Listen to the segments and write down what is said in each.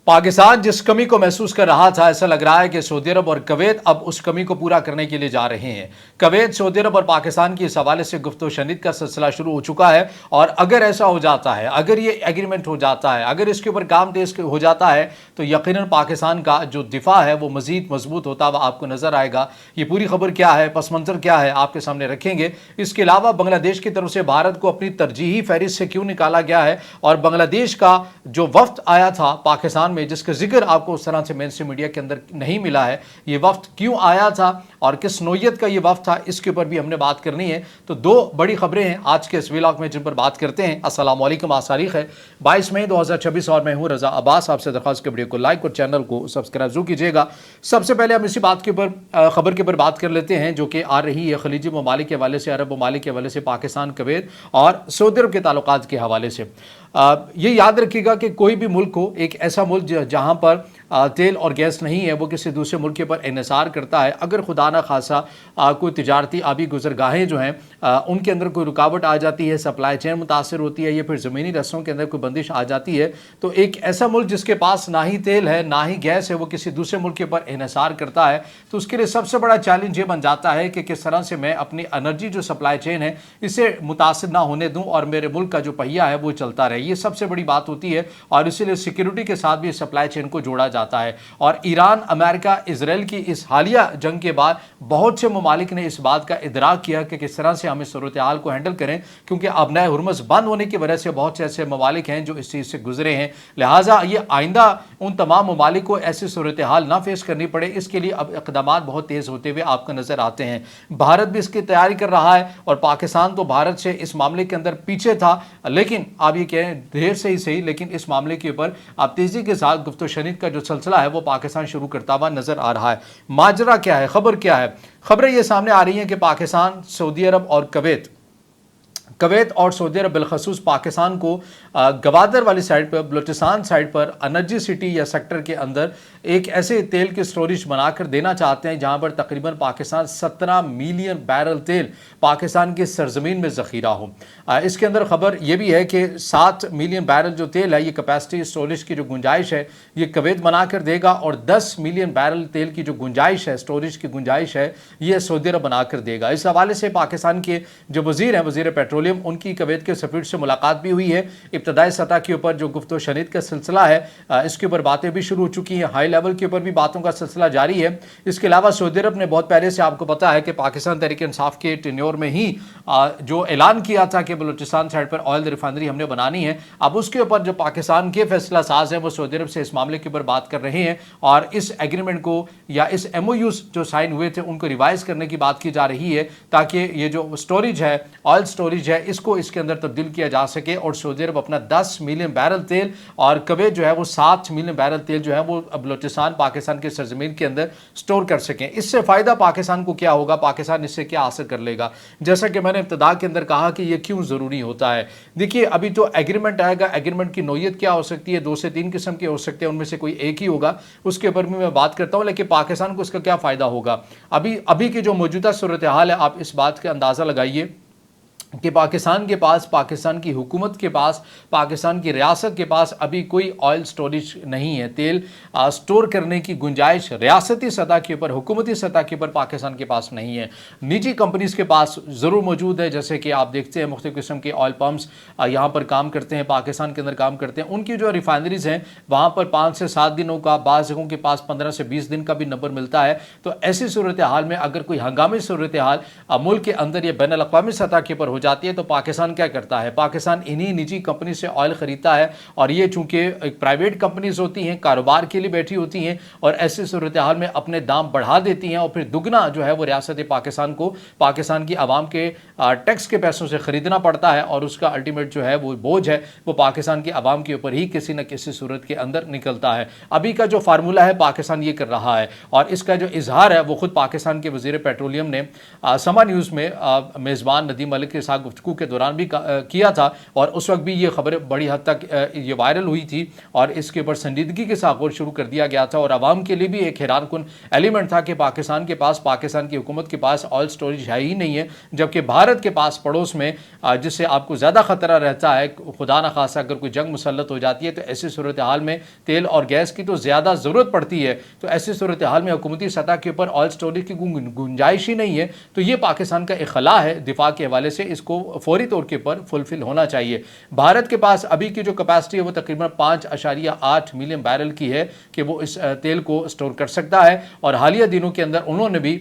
पाकिस्तान जिस कमी को महसूस कर रहा था, ऐसा लग रहा है कि सऊदी अरब और कुवैत अब उस कमी को पूरा करने के लिए जा रहे हैं। कुवैत, सऊदी अरब और पाकिस्तान की इस हवाले से गुफ्तगू-शनीद का सिलसिला शुरू हो चुका है और अगर ऐसा हो जाता है, अगर ये एग्रीमेंट हो जाता है, अगर इसके ऊपर काम तेज हो जाता है तो यकीनन पाकिस्तान का जो दिफा है वो मजीद मजबूत होता हुआ आपको नजर आएगा। ये पूरी खबर क्या है, पस मंजर क्या है, आपके सामने रखेंगे। इसके अलावा बांग्लादेश की तरफ से भारत को अपनी तरजीही फहरिस्त से क्यों निकाला गया है और बांग्लादेश का जो वफ्द आया था पाकिस्तान में, जिसका जिक्र आपको उस तरह से मेन स्ट्रीम मीडिया के अंदर नहीं मिला है, ये वफ्द क्यों आया था और किस नोयत का ये वफ्द था, इसके ऊपर भी हमने बात करनी है। तो दो बड़ी खबरें हैं आज के इस व्लॉग में जिन पर बात करते हैं। अस्सलाम वालेकुम। आज तारीख है 22 मई 2026 और मैं हूं रजा अब्बास। आपसे दरख्वास्त के वीडियो को लाइक और चैनल को सब्सक्राइब जरूर कीजिएगा। सबसे पहले हम इसी बात के ऊपर खबर के ऊपर बात कर लेते हैं जो कि आ रही है खलीजी ममालिक के हवाले से, अरब ममालिक के हवाले से, पाकिस्तान, कुवैत और सऊदी अरब के ताल्लुकात के हवाले से। ये याद रखिएगा कि कोई भी मुल्क हो, एक ऐसा मुल्क जहां पर तेल और गैस नहीं है, वो किसी दूसरे मुल्क के ऊपर इन्हिसार करता है। अगर खुदा ना खासा कोई तिजारती आबी गुजरगाहें जो हैं उनके अंदर कोई रुकावट आ जाती है, सप्लाई चेन मुतासर होती है या फिर ज़मीनी रस्तों के अंदर कोई बंदिश आ जाती है, तो एक ऐसा मुल्क जिसके पास ना ही तेल है ना ही गैस है, वो किसी दूसरे मुल्क के ऊपर इन्हिसार करता है। तो उसके लिए सबसे बड़ा चैलेंज ये बन जाता है कि किस तरह से मैं अपनी एनर्जी जो सप्लाई चेन है इसे मुतासर ना होने दूँ और मेरे मुल्क का जो पहिया है वो चलता रहे। ये सबसे बड़ी बात होती है और इसीलिए सिक्योरिटी के साथ भी सप्लाई चेन को जोड़ा जाता है। और ईरान, अमेरिका, इजराइल की इस हालिया जंग के बाद बहुत से ममालिक ने इस बात का इदराक किया कि किस तरह से हम इस सूरत हाल को हैंडल करें, क्योंकि अब नए हुरमस बंद होने की वजह से बहुत से ऐसे ममालिक हैं जो इस चीज़ से गुजरे हैं। लिहाजा ये आइंदा उन तमाम ममालिक को ऐसी सूरत हाल ना फेस करनी पड़े, इसके लिए अब इक़दामात बहुत तेज़ होते हुए आपको नजर आते हैं। भारत भी इसकी तैयारी कर रहा है और पाकिस्तान तो भारत से इस मामले के अंदर पीछे था, लेकिन आप ये कहें देर से ही सही, लेकिन इस मामले के ऊपर अब तेजी के साथ गुफ्तगू-शनीद का जो सिलसिला है वो पाकिस्तान शुरू करता हुआ नजर आ रहा है। माजरा क्या है, खबर क्या है? खबरें ये सामने आ रही हैं कि पाकिस्तान, सऊदी अरब और कुवैत और सऊदी अरब बिलखसूस पाकिस्तान को गवादर वाली साइड पर, बलूचिस्तान साइड पर एनर्जी सिटी या सेक्टर के अंदर एक ऐसे तेल की स्टोरेज बनाकर देना चाहते हैं जहां पर तकरीबन पाकिस्तान 17 मिलियन बैरल तेल पाकिस्तान की सरजमीन में ज़ख़ीरा हो। इसके अंदर खबर यह भी है कि 7 मिलियन बैरल जो तेल है, ये कैपेसिटी स्टोरेज की जो गुंजाइश है ये कुवैत बनाकर देगा और 10 मिलियन बैरल तेल की जो गुंजाइश है, स्टोरेज की गुंजाइश है, ये सऊदी अरब बनाकर देगा। इस हवाले से पाकिस्तान के जो वज़ीर हैं, वज़ीर पेट्रोलियम, उनकी कुवैत के सफ़ीर से मुलाकात भी हुई है। इब्तदाई सतह के ऊपर जो गुफ्तगू-शनीद का सिलसिला है इसके ऊपर बातें भी शुरू हो चुकी हैं, हाई लेवल के ऊपर भी बातों का सिलसिला जारी है। इसके अलावा सऊदी अरब ने बहुत पहले से, आपको पता है कि पाकिस्तान तहरीक इंसाफ के टेन्योर में ही जो ऐलान किया था कि बलूचिस्तान साइड पर ऑयल रिफाइनरी हमने बनानी है। अब उसके ऊपर जो पाकिस्तान के फैसला साज हैं वो सऊदी अरब से इस मामले के ऊपर बात कर रहे हैं और इस एग्रीमेंट को या इस MOUs जो साइन हुए थे उनको रिवाइज करने की बात की जा रही है ताकि ये जो स्टोरेज है, ऑयल स्टोरेज है, इसको इसके अंदर तब्दील किया जा सके और सऊदी अरब अपना 10 मिलियन बैरल तेल और कुवैत जो है वो 7 मिलियन बैरल तेल जो है वो बलूचिस्तान, पाकिस्तान की सरजमीन के अंदर स्टोर कर सकें। इससे फ़ायदा पाकिस्तान को क्या होगा, पाकिस्तान इससे क्या हासिल कर लेगा? जैसा कि मैंने इब्तिदा के अंदर कहा कि ये क्यों ज़रूरी होता है। देखिए, अभी जो एग्रीमेंट आएगा, एग्रीमेंट की नोयत क्या हो सकती है, 2 से 3 किस्म के हो सकते हैं, उनमें से कोई एक ही होगा, उसके ऊपर भी मैं बात करता हूँ। लेकिन पाकिस्तान को इसका क्या फ़ायदा होगा? अभी की जो मौजूदा सूरत हाल है, आप इस बात का अंदाज़ा लगाइए कि पाकिस्तान के पास, पाकिस्तान की हुकूमत के पास, पाकिस्तान की रियासत के पास अभी कोई ऑयल स्टोरेज नहीं है। तेल स्टोर करने की गुंजाइश रियासती सतह के ऊपर, हुकूमती सतह के ऊपर पाकिस्तान के पास नहीं है। निजी कंपनीज़ के पास ज़रूर मौजूद है, जैसे कि आप देखते हैं मुख्तलिफ़ किस्म के ऑयल पम्प्स यहाँ पर काम करते हैं, पाकिस्तान के अंदर काम करते हैं। उनकी जो रिफाइनरीज़ हैं वहाँ पर 5 से 7 दिनों का, बाज़ जगहों के पास 15 से 20 दिन का भी नंबर मिलता है। तो ऐसी सूरत हाल में अगर कोई हंगामी सूरत हाल मुल्क के अंदर या बैनुल अक़वामी सतह के ऊपर हो जाती है तो पाकिस्तान क्या करता है? पाकिस्तान इन्हीं निजी कंपनी से ऑयल खरीदता है और ये चूंकि एक प्राइवेट कंपनीज होती हैं, कारोबार के लिए बैठी होती हैं और ऐसी सूरत हाल में अपने दाम बढ़ा देती हैं और फिर दुगना जो है वो रियासत पाकिस्तान को, पाकिस्तान की आवाम के टैक्स के पैसों से खरीदना पड़ता है और उसका अल्टीमेट जो है वो बोझ है वो पाकिस्तान की आवाम के ऊपर ही किसी न किसी सूरत के अंदर निकलता है। अभी का जो फार्मूला है पाकिस्तान ये कर रहा है और इसका जो इजहार है वो खुद पाकिस्तान के वज़ीर पेट्रोलियम ने समा न्यूज़ में मेज़बान नदीम मलिक के साथ गुफ्तगू के दौरान भी किया था, और उस वक्त भी ये खबर बड़ी हद तक ये वायरल हुई थी और इसके ऊपर संजीदगी के साथ गौर शुरू कर दिया गया था। और आवाम के लिए भी एक हैरानकुन एलिमेंट था कि पाकिस्तान के पास, पाकिस्तान की हुकूमत के पास ऑयल स्टोरेज है ही नहीं है, जबकि भारत के पास पड़ोस में जिससे आपको ज़्यादा ख़तरा रहता है, खुदा न खासा अगर कोई जंग मुसल्लत हो जाती है तो ऐसी सूरत हाल में तेल और गैस की तो ज़्यादा ज़रूरत पड़ती है। तो ऐसी सूरत हाल में हुकूमती सतह के ऊपर ऑयल स्टोरेज की गुंजाइश ही नहीं है। तो ये पाकिस्तान का एक खला है दिफा के हवाले से, इसको फौरी तौर के ऊपर फुलफिल होना चाहिए। भारत के पास अभी की जो कैपेसिटी है वो तकरीबन 5.8 मिलियन बैरल की है कि वो इस तेल को स्टोर कर सकता है। और हालिया दिनों के अंदर उन्होंने भी,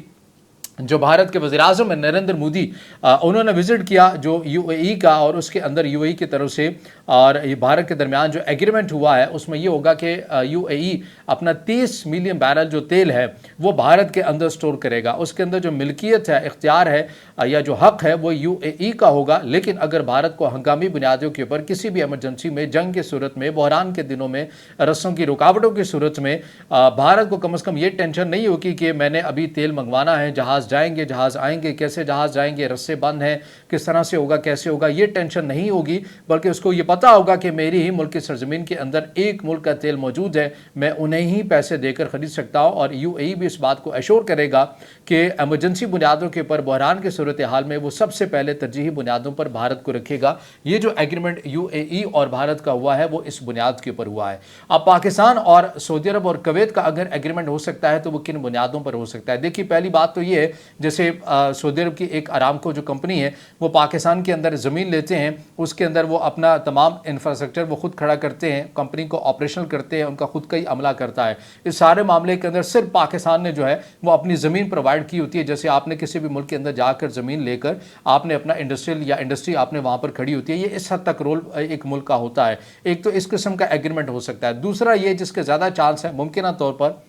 जो भारत के वज़ीर-ए-आज़म है नरेंद्र मोदी, उन्होंने विज़िट किया जो यूएई का, और उसके अंदर यूएई की तरफ से और ये भारत के दरमियान जो एग्रीमेंट हुआ है उसमें ये होगा कि यूएई अपना 30 मिलियन बैरल जो तेल है वो भारत के अंदर स्टोर करेगा। उसके अंदर जो मिल्कियत है, इख्तियार है या जो हक़ है वो यूएई का होगा। लेकिन अगर भारत को हंगामी बुनियादों के ऊपर किसी भी एमरजेंसी में, जंग की सूरत में, बहरान के दिनों में, रस्सों की रुकावटों की सूरत में भारत को कम से कम ये टेंशन नहीं होगी कि मैंने अभी तेल मंगवाना है, जहाज़ जाएंगे, जहाज़ आएंगे, कैसे जहाज़ जाएंगे, रस्से बंद हैं, किस तरह से होगा, कैसे होगा, ये टेंशन नहीं होगी। बल्कि उसको ये पता होगा कि मेरी ही मुल्क की सरजमीन के अंदर एक मुल्क का तेल मौजूद है, मैं उन्हें ही पैसे देकर खरीद सकता हूँ। और यूएई भी इस बात को एश्योर करेगा कि एमरजेंसी बुनियादों के ऊपर, बहरान की सूरत हाल में वो सबसे पहले तरजीही बुनियादों पर भारत को रखेगा। ये जो एग्रीमेंट यूएई और भारत का हुआ है वो इस बुनियाद के ऊपर हुआ है। अब पाकिस्तान और सऊदी अरब और कुवैत का अगर एग्रीमेंट हो सकता है तो वो किन बुनियादों पर हो सकता है? देखिए, पहली बात तो ये है, जैसे सऊदी अरब की एक अरामको जो कंपनी है वो पाकिस्तान के अंदर ज़मीन लेते हैं, उसके अंदर वो अपना तमाम इंफ्रास्ट्रक्चर वो खुद खड़ा करते हैं, कंपनी को ऑपरेशनल करते हैं, उनका खुद का ही अमला करता है। इस सारे मामले के अंदर सिर्फ पाकिस्तान ने जो है वो अपनी ज़मीन प्रोवाइड की होती है। जैसे आपने किसी भी मुल्क के अंदर जाकर ज़मीन लेकर आपने अपना इंडस्ट्रियल या इंडस्ट्री आपने वहाँ पर खड़ी होती है, ये इस हद तक रोल एक मुल्क का होता है। एक तो इस किस्म का एग्रीमेंट हो सकता है। दूसरा ये जिसके ज़्यादा चांस है मुमकिन तौर पर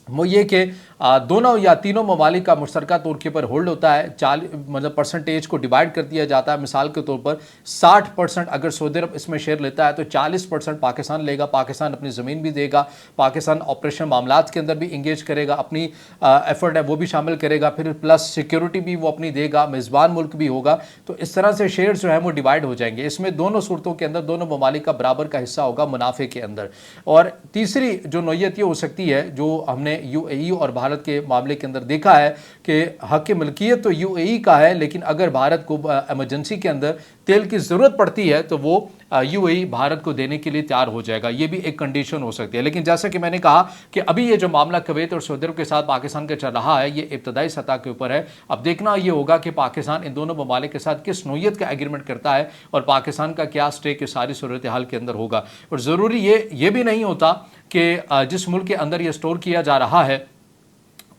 वो ये कि दोनों या तीनों ममालिक का मुश्तरका तौर के ऊपर होल्ड होता है, मतलब परसेंटेज को डिवाइड कर दिया जाता है। मिसाल के तौर पर 60% अगर सऊदी अरब इसमें शेयर लेता है तो 40% पाकिस्तान लेगा। पाकिस्तान अपनी ज़मीन भी देगा, पाकिस्तान ऑपरेशन मामलात के अंदर भी इंगेज करेगा, अपनी एफर्ट है वो भी शामिल करेगा, फिर प्लस सिक्योरिटी भी वो अपनी देगा, मेज़बान मुल्क भी होगा। तो इस तरह से शेयर जो है वो डिवाइड हो जाएंगे। इसमें दोनों सूरतों के अंदर दोनों ममालिक का बराबर का हिस्सा होगा मुनाफे के अंदर। और तीसरी जो नौयत ये हो सकती है जो हमने यूएई और भारत के मामले के अंदर देखा है कि हक मिल्कियत तो यूएई का है, लेकिन अगर भारत को इमरजेंसी के अंदर तेल की ज़रूरत पड़ती है तो वो यूएई भारत को देने के लिए तैयार हो जाएगा। ये भी एक कंडीशन हो सकती है। लेकिन जैसा कि मैंने कहा कि अभी ये जो मामला कुवैत और सऊदी अरब के साथ पाकिस्तान का चल रहा है ये इब्तदाई सतह के ऊपर है। अब देखना ये होगा कि पाकिस्तान इन दोनों ममालिक के साथ किस नौयत का एग्रीमेंट करता है और पाकिस्तान का क्या स्टेक इस सारी सूरत हाल के अंदर होगा। और ज़रूरी ये भी नहीं होता कि जिस मुल्क के अंदर ये स्टोर किया जा रहा है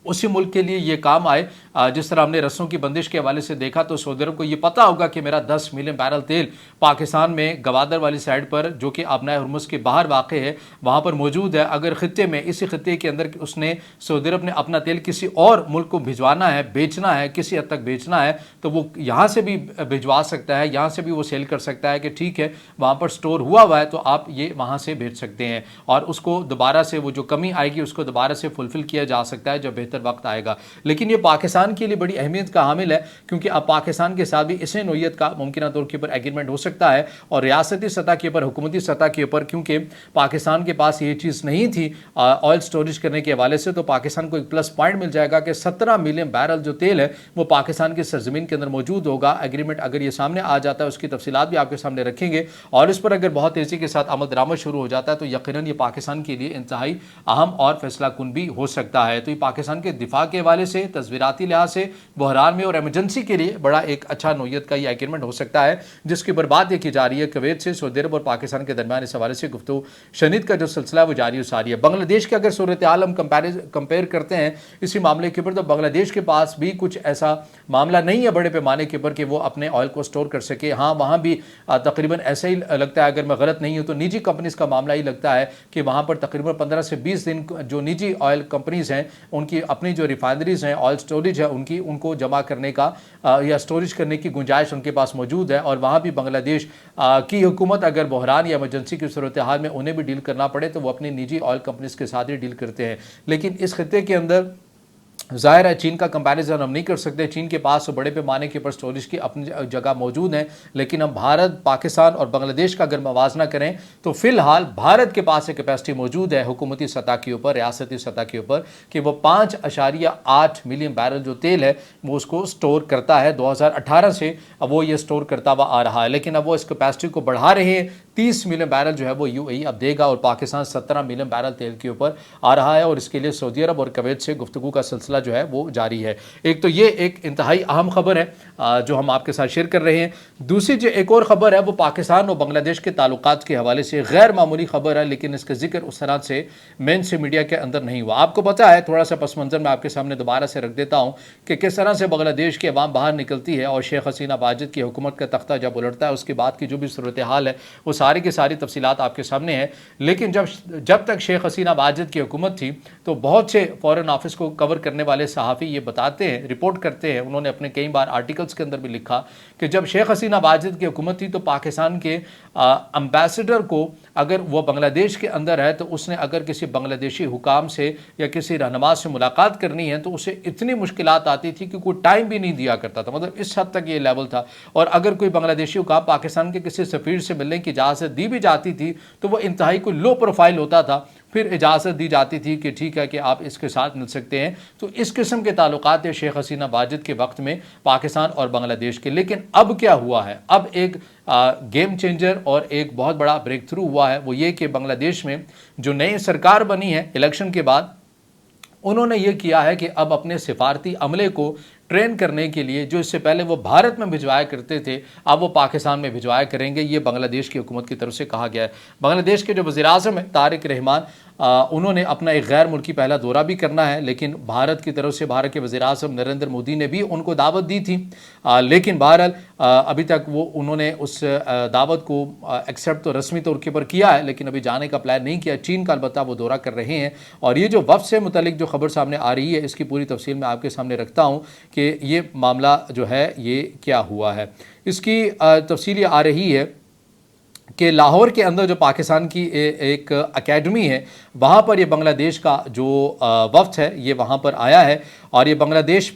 उसी मुल्क के लिए ये काम आए। जिस तरह हमने रस्सों की बंदिश के हवाले से देखा तो सऊदी अरब को ये पता होगा कि मेरा 10 मिलियन बैरल तेल पाकिस्तान में गवादर वाली साइड पर, जो कि आबनाए हुर्मुज़ के बाहर वाक़ है, वहाँ पर मौजूद है। अगर ख़ित्ते में, इसी ख़ित्ते के अंदर उसने सऊदी अरब ने अपना तेल किसी और मुल्क को भिजवाना है, बेचना है, किसी हद तक बेचना है, तो वो यहाँ से भी भिजवा सकता है, यहाँ से भी वो सेल कर सकता है कि ठीक है वहाँ पर स्टोर हुआ है तो आप ये वहाँ से भेज सकते हैं, और उसको दोबारा से वो जो कमी आएगी उसको दोबारा से फुलफ़िल किया जा सकता है जब वक्त आएगा। लेकिन ये पाकिस्तान के लिए बड़ी अहमियत का हामिल है क्योंकि अब पाकिस्तान के साथ भी इसी नौयत का मुमकिन तौर के ऊपर एग्रीमेंट हो सकता है। और रियासती सतह के ऊपर, हुकूमती सतह के ऊपर, क्योंकि पाकिस्तान के पास ये चीज़ नहीं थी ऑयल स्टोरेज करने के हवाले से, तो पाकिस्तान को एक प्लस पॉइंट मिल जाएगा कि 17 मिलियन बैरल जो तेल है वो पाकिस्तान की सरजमीन के अंदर मौजूद होगा। एग्रीमेंट अगर ये सामने आ जाता है उसकी तफसीलात भी आपके सामने रखेंगे और इस पर अगर बहुत तेज़ी के साथ अमल दरामद शुरू हो जाता है तो यकीनन ये पाकिस्तान के लिए इंतहाई अहम और फैसला कुन भी हो सकता है। तो ये पाकिस्तान के दिफा के हवाले से, तस्वीराती लिहाज से, बहरान में और एमरजेंसी के लिए बड़ा एक अच्छा नौयत का ये एग्रीमेंट हो सकता है, जिसकी ऊपर बात की जा रही है कुवैत से सऊदी अरब और पाकिस्तान के दरमियान इस हवाले से गुफ्तगू शनीद का जो सिलसिला वो जारी है। बांग्लादेश की अगर सूरत हाल हम कंपेयर करते हैं इसी मामले के ऊपर, तो बांग्लादेश के पास भी कुछ ऐसा मामला नहीं है बड़े पैमाने के ऊपर कि वो अपने ऑयल को स्टोर कर सके। हाँ, वहाँ भी तकरीबन ऐसा ही लगता है, अगर मैं गलत नहीं हूँ तो निजी कंपनीज का मामला ही लगता है कि वहाँ पर तकरीबन 15 से 20 दिन जो निजी ऑयल कंपनीज हैं उनकी अपनी जो रिफाइनरीज हैं, ऑयल स्टोरेज है उनको जमा करने का या स्टोरेज करने की गुंजाइश उनके पास मौजूद है। और वहाँ भी बांग्लादेश की हुकूमत अगर बहरान या इमरजेंसी की सूरत हाल में उन्हें भी डील करना पड़े तो वो अपनी निजी ऑयल कंपनीज के साथ ही डील करते हैं। लेकिन इस खत्ते के अंदर ज़ाहिर है चीन का कंपैरिजन हम नहीं कर सकते, चीन के पास बड़े पैमाने के ऊपर स्टोरेज की अपनी जगह मौजूद है, लेकिन हम भारत, पाकिस्तान और बांग्लादेश का अगर मवाजना करें तो फिलहाल भारत के पास एक कैपेसिटी मौजूद है हुकूमती सतह के ऊपर, रियासती सतह के ऊपर, कि वो 5.8 मिलियन बैरल जो तेल है वो उसको स्टोर करता है। 2018 से अब वो ये स्टोर करता हुआ आ रहा है, लेकिन अब वो इस कैपेसिटी को बढ़ा रहे हैं। 30 मिलियन बैरल जो है वो यूएई अब देगा और पाकिस्तान 17 मिलियन बैरल तेल के ऊपर आ रहा है, और इसके लिए सऊदी अरब और कुवैत से गुफ्तगू का सिलसिला जो है वो जारी है। एक तो ये एक इंतहाई अहम खबर है जो हम आपके साथ शेयर कर रहे हैं। दूसरी जो एक और खबर है वो पाकिस्तान और बांग्लादेश के ताल्लुकात के हवाले से गैर मामूली खबर है, लेकिन इसका जिक्र उस तरह से मेन से मीडिया के अंदर नहीं हुआ। आपको पता है, थोड़ा सा पस मंजर मैं आपके सामने दोबारा से रख देता हूँ कि किस तरह से बांग्लादेश की अवाम बाहर निकलती है और शेख हसीना वाजिद की हुकूमत का तख्ता जब उलटता है उसके बाद की जो भी सूरत हाल है वो सारी की सारी तफसीलात आपके सामने है। लेकिन जब तक शेख हसीना वाजिद की हुकूमत थी तो बहुत से फॉरेन ऑफिस को कवर करने वाले सहाफ़ी ये बताते हैं, रिपोर्ट करते हैं, उन्होंने अपने कई बार आर्टिकल्स के अंदर भी लिखा कि जब शेख हसीना वाजिद की हुकूमत थी तो पाकिस्तान के एम्बेसडर को, अगर वो बांग्लादेश के अंदर है तो उसने अगर किसी बांग्लादेशी हुकाम से या किसी रहनुमा से मुलाकात करनी है तो उसे इतनी मुश्किलात आती थी कि कोई टाइम भी नहीं दिया करता था। मतलब इस हद तक ये लेवल था। और अगर कोई बांग्लादेशी हुकाम पाकिस्तान के किसी सफ़ीर से मिलने की इजाज़त दी भी जाती थी तो वह इंतहाई कोई लो प्रोफाइल होता था, फिर इजाज़त दी जाती थी कि ठीक है कि आप इसके साथ मिल सकते हैं। तो इस किस्म के ताल्लुकात थे शेख हसीना वाजिद के वक्त में पाकिस्तान और बांग्लादेश के। लेकिन अब क्या हुआ है, अब एक गेम चेंजर और एक बहुत बड़ा ब्रेक थ्रू हुआ है, वो ये कि बांग्लादेश में जो नई सरकार बनी है इलेक्शन के बाद, उन्होंने ये किया है कि अब अपने सिफारती अमले को ट्रेन करने के लिए, जो इससे पहले वो भारत में भिजवाया करते थे अब वो पाकिस्तान में भिजवाया करेंगे। ये बांग्लादेश की हुकूमत की तरफ से कहा गया है। बांग्लादेश के जो वज़ीर-ए-आज़म है तारिक रहमान, उन्होंने अपना एक गैर मुल्की पहला दौरा भी करना है, लेकिन भारत की तरफ से भारत के वज़ीर-ए-आज़म नरेंद्र मोदी ने भी उनको दावत दी थी, लेकिन बहरहाल अभी तक वो उन्होंने उस दावत को एक्सेप्ट तो रस्मी तौर के ऊपर किया है, लेकिन अभी जाने का प्लान नहीं किया। चीन का अलबत्ता वो दौरा कर रहे हैं। और ये जो वफ़द से मुतल्लिक जो खबर सामने आ रही है इसकी पूरी तफसील मैं आपके सामने रखता हूँ कि ये मामला जो है ये क्या हुआ है। इसकी तफसील ये आ रही है कि लाहौर के अंदर जो पाकिस्तान की एक अकेडमी है वहाँ पर ये बांग्लादेश का जो वफ़द है ये वहाँ पर आया है। और ये बांग्लादेश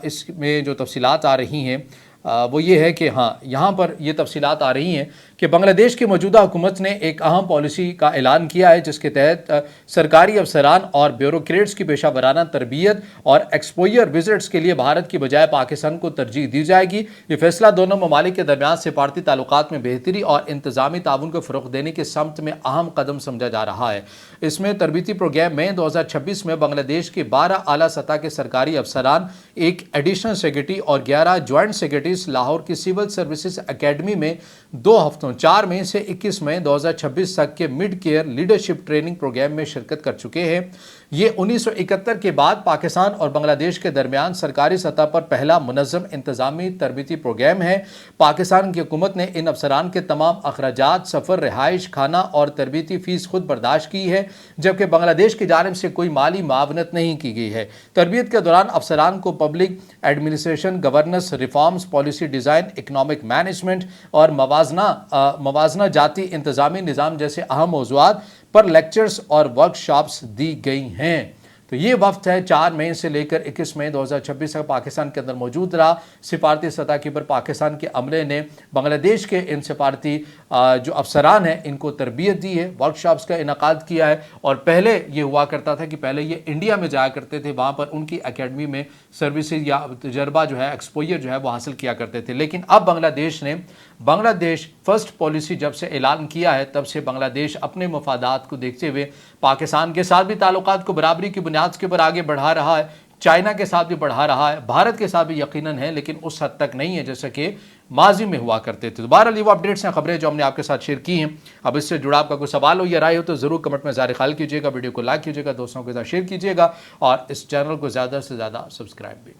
इसमें जो तफसीलात आ रही हैं वो ये है कि हाँ, यहाँ पर ये तफसीलात आ रही हैं कि बांग्लादेश की मौजूदा हुकूमत ने एक अहम पॉलिसी का ऐलान किया है जिसके तहत सरकारी अफसरान और ब्यूरोक्रेट्स की पेशा वराना तरबियत और एक्सपोजर विजिट्स के लिए भारत की बजाय पाकिस्तान को तरजीह दी जाएगी। ये फैसला दोनों ममालिक के दरमियान सिफारती ताल्लुकात में बेहतरी और इंतजामी ताउन को फ़रोग़ देने के समत में अहम कदम समझा जा रहा है। इसमें तरबीती प्रोग्राम में 2026 में बांग्लादेश के 12 आला सतह के सरकारी अफसरान, एक एडिशनल सेक्रेटरी और 11 ज्वाइंट सेक्रेटरीज लाहौर की सिविल सर्विसेज अकेडमी में 2 हफ्तों 4 मई से 21 मई 2026 तक के mid career leadership training programme में शिरकत कर चुके हैं। ये 1971 के बाद पाकिस्तान और बांग्लादेश के दरमियान सरकारी सतह पर पहला मुनज़्ज़म इंतज़ामी तरबीती प्रोग्राम है। पाकिस्तान की हुकूमत ने इन अफसरान के तमाम अखराजात, सफ़र, रिहाइश, खाना और तरबीती फ़ीस खुद बर्दाश्त की है, जबकि बांग्लादेश की जानिब से कोई माली मावनत नहीं की गई है। तरबियत के दौरान अफसरान को public administration, governance, reforms, policy design, economic management और मवाजना जाती इंतज़ामी निज़ाम जैसे अहम मौज़ूआत पर लेक्चर्स और वर्कशॉप्स दी गई हैं। तो ये वफ्त है 4 मई से लेकर 21 मई 2026 तक पाकिस्तान के अंदर मौजूद रहा। सिफारती सतह के ऊपर पाकिस्तान के अमले ने बांग्लादेश के इन सिफारती जो अफसरान हैं इनको तरबियत दी है, वर्कशॉप्स का इनकाद किया है। और पहले ये हुआ करता था कि पहले ये इंडिया में जाया करते थे, वहाँ पर उनकी अकेडमी में सर्विसेज या तजर्बा जो है, एक्सपोजर जो है वो हासिल किया करते थे। लेकिन अब बांग्लादेश ने बांग्लादेश फर्स्ट पॉलिसी जब से ऐलान किया है तब से बांग्लादेश अपने मफादात को देखते हुए पाकिस्तान के साथ भी ताल्लुकात को बराबरी की बुनियाद के ऊपर आगे बढ़ा रहा है, चाइना के साथ भी बढ़ा रहा है, भारत के साथ भी यकीनन है, लेकिन उस हद तक नहीं है जैसे कि माजी में हुआ करते थे। दोबारा वो अपडेट्स हैं, खबरें जो हमने आपके साथ शेयर की हैं। अब इससे जुड़ा आपका कोई सवाल हो या राय हो तो ज़रूर कमेंट में ज़ाहिर ख्याल कीजिएगा, वीडियो को लाइक कीजिएगा, दोस्तों के साथ शेयर कीजिएगा और इस चैनल को ज़्यादा से ज़्यादा सब्सक्राइब भी।